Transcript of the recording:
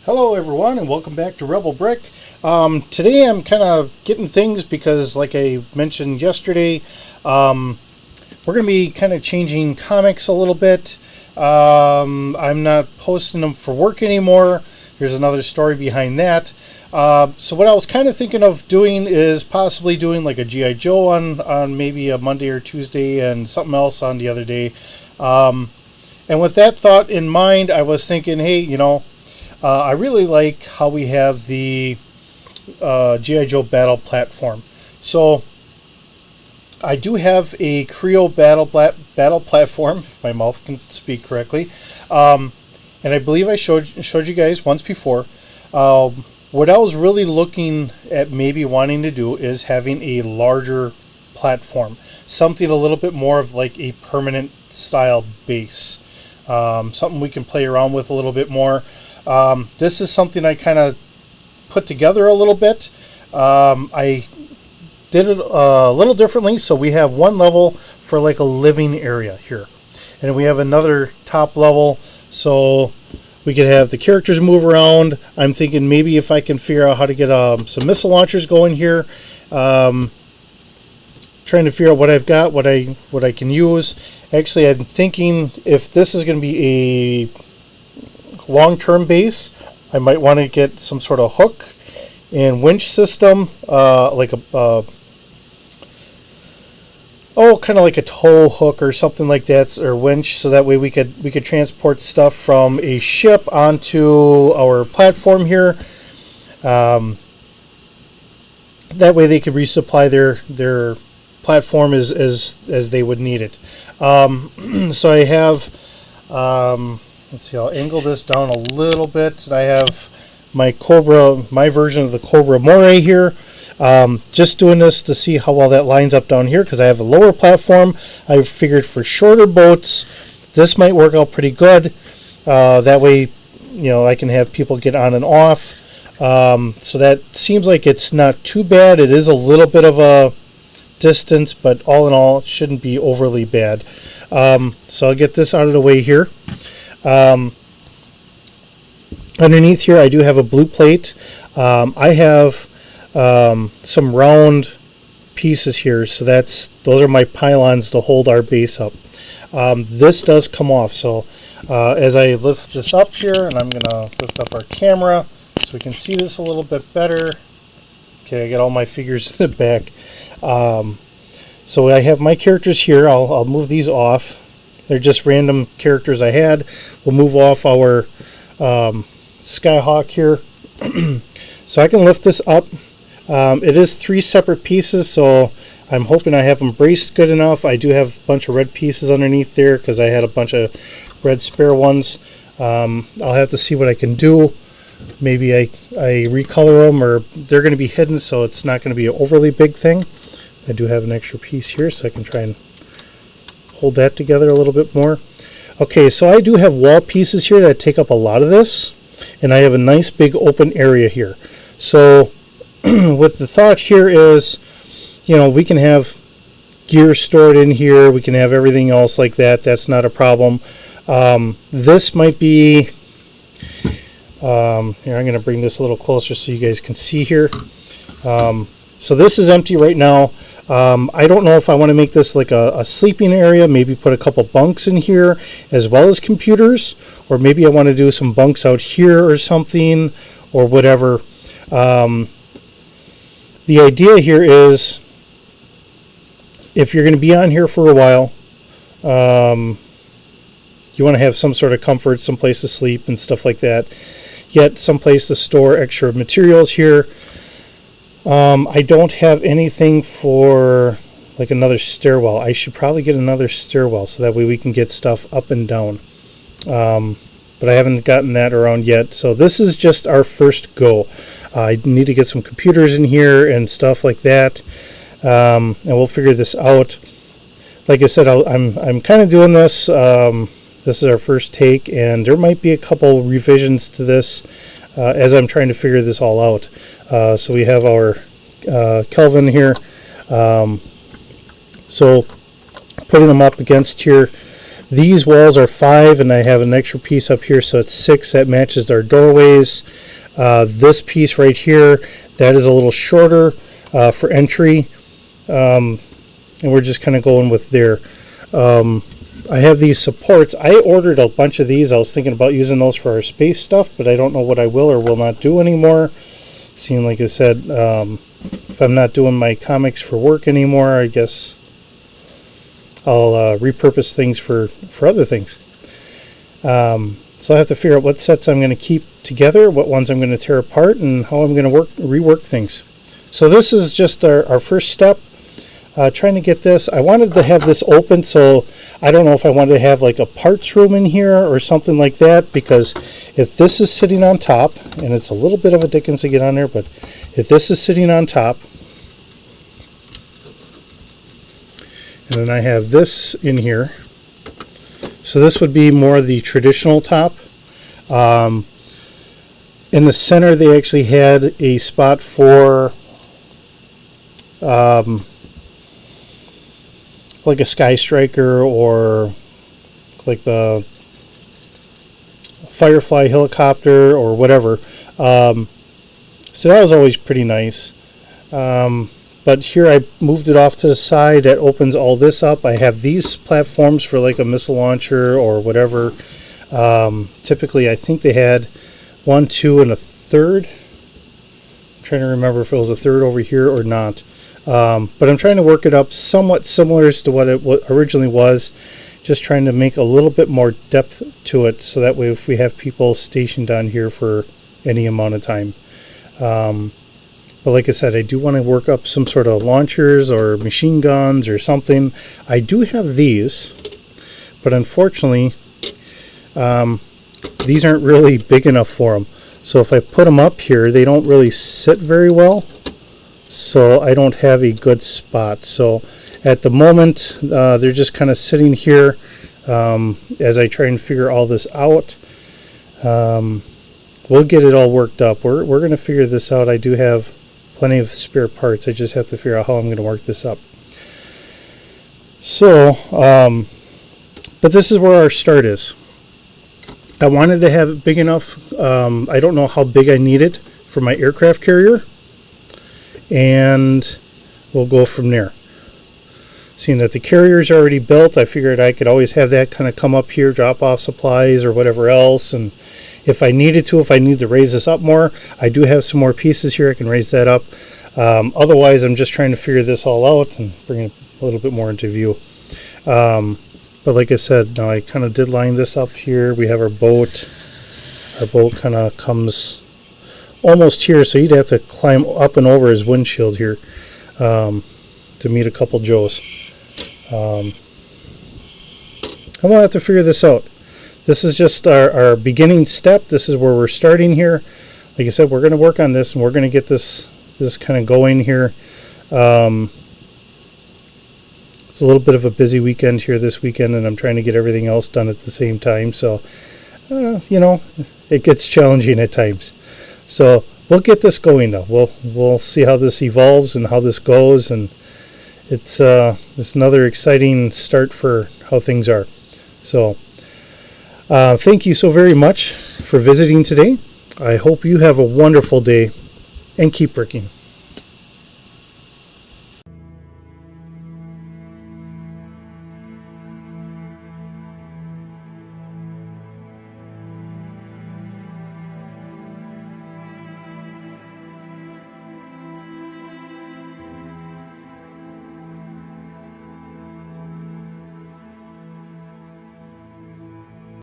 Hello everyone and welcome back to Rebel Brick. Today I'm kind of getting things because like I mentioned yesterday, we're going to be kind of changing comics a little bit. I'm not posting them for work anymore. There's another story behind that. So what I was kind of thinking of doing is possibly doing like a G.I. Joe on maybe a Monday or Tuesday and something else on the other day. And with that thought in mind, I was thinking, hey, I really like how we have the G.I. Joe battle platform. So I do have a Creo battle platform, if my mouth can speak correctly. And I believe I showed you guys once before. What I was really looking at maybe wanting to do is having a larger platform. Something a little bit more of like a permanent style base. Something we can play around with a little bit more. This is something I kind of put together a little bit. I did it a little differently, so we have one level for like a living area here, and we have another top level so we could have the characters move around. I'm thinking maybe if I can figure out how to get some missile launchers going here. Trying to figure out what I've got, what I can use. Actually, I'm thinking if this is going to be a long-term base, I might want to get some sort of hook and winch system, like a kind of like a tow hook or something like that, or winch, so that way we could transport stuff from a ship onto our platform here. That way they could resupply their platform as they would need it. So I have. Let's see, I'll angle this down a little bit. I have my version of the Cobra Moray here. Just doing this to see how well that lines up down here because I have a lower platform. I figured for shorter boats, this might work out pretty good. That way, I can have people get on and off. So that seems like it's not too bad. It is a little bit of a distance, but all in all, it shouldn't be overly bad. So I'll get this out of the way here. Underneath here I do have a blue plate. I have some round pieces here, so those are my pylons to hold our base up. This does come off, so as I lift this up here, and I'm gonna lift up our camera so we can see this a little bit better. Okay, I got all my figures in the back. So I have my characters here. I'll move these off. They're just random characters I had. We'll move off our Skyhawk here. So I can lift this up. It is 3 separate pieces, so I'm hoping I have them braced good enough. I do have a bunch of red pieces underneath there because I had a bunch of red spare ones. I'll have to see what I can do. Maybe I recolor them, or they're going to be hidden, so it's not going to be an overly big thing. I do have an extra piece here, so I can try and hold that together a little bit more. Okay, so I do have wall pieces here that take up a lot of this, and I have a nice big open area here. So what the thought here is, we can have gear stored in here, we can have everything else like that. That's not a problem. This might be here, I'm going to bring this a little closer so you guys can see here. So this is empty right now. I don't know if I want to make this like a sleeping area, maybe put a couple bunks in here as well as computers, or maybe I want to do some bunks out here or something, or whatever. The idea here is, if you're going to be on here for a while, you want to have some sort of comfort, some place to sleep and stuff like that, yet some place to store extra materials here. I don't have anything for like another stairwell. I should probably get another stairwell so that way we can get stuff up and down. But I haven't gotten that around yet. So this is just our first go. I need to get some computers in here and stuff like that. And we'll figure this out. Like I said, I'm kind of doing this. This is our first take, and there might be a couple revisions to this as I'm trying to figure this all out. So we have our Kelvin here. So putting them up against here, These walls are 5, and I have an extra piece up here, so it's 6. That matches our doorways. This piece right here, that is a little shorter for entry, and we're just kind of going with there. I have these supports. I ordered a bunch of these. I was thinking about using those for our space stuff, but I don't know what I will or will not do anymore. Seeing, like I said, if I'm not doing my comics for work anymore, I guess I'll repurpose things for other things. So I have to figure out what sets I'm going to keep together, what ones I'm going to tear apart, and how I'm going to rework things. So this is just our first step. Trying to get this. I wanted to have this open, so I don't know if I wanted to have like a parts room in here or something like that, because if this is sitting on top, and it's a little bit of a dickens to get on there, but if this is sitting on top, and then I have this in here, so this would be more the traditional top. In the center they actually had a spot for like a Sky Striker or like the Firefly helicopter or whatever. So that was always pretty nice. But here I moved it off to the side. That opens all this up. I have these platforms for like a missile launcher or whatever. Typically I think they had 1, 2, and a third. I'm trying to remember if it was a third over here or not. But I'm trying to work it up somewhat similar to what it originally was, just trying to make a little bit more depth to it, so that way if we have people stationed on here for any amount of time. But like I said, I do want to work up some sort of launchers or machine guns or something. I do have these, but unfortunately these aren't really big enough for them. So if I put them up here, they don't really sit very well. So I don't have a good spot. So at the moment they're just kind of sitting here as I try and figure all this out. We'll get it all worked up. We're going to figure this out. I do have plenty of spare parts. I just have to figure out how I'm going to work this up. So but this is where our start is. I wanted to have it big enough. I don't know how big I need it for my aircraft carrier, and we'll go from there. Seeing that the carrier is already built, I figured I could always have that kind of come up here, drop off supplies or whatever else, and if I needed to, if I need to raise this up more, I do have some more pieces here. I can raise that up. Otherwise, I'm just trying to figure this all out and bring it a little bit more into view. But like I said, now I kind of did line this up here. We have our boat. Our boat kind of comes almost here, so you'd have to climb up and over his windshield here to meet a couple Joes. I'm gonna have to figure this out. This is just our beginning step. This is where we're starting here. Like I said, we're going to work on this, and we're going to get this kind of going here. It's a little bit of a busy weekend here this weekend, and I'm trying to get everything else done at the same time. So, you know, it gets challenging at times. So we'll get this going though. We'll see how this evolves and how this goes, and it's another exciting start for how things are. So thank you so very much for visiting today. I hope you have a wonderful day, and keep working.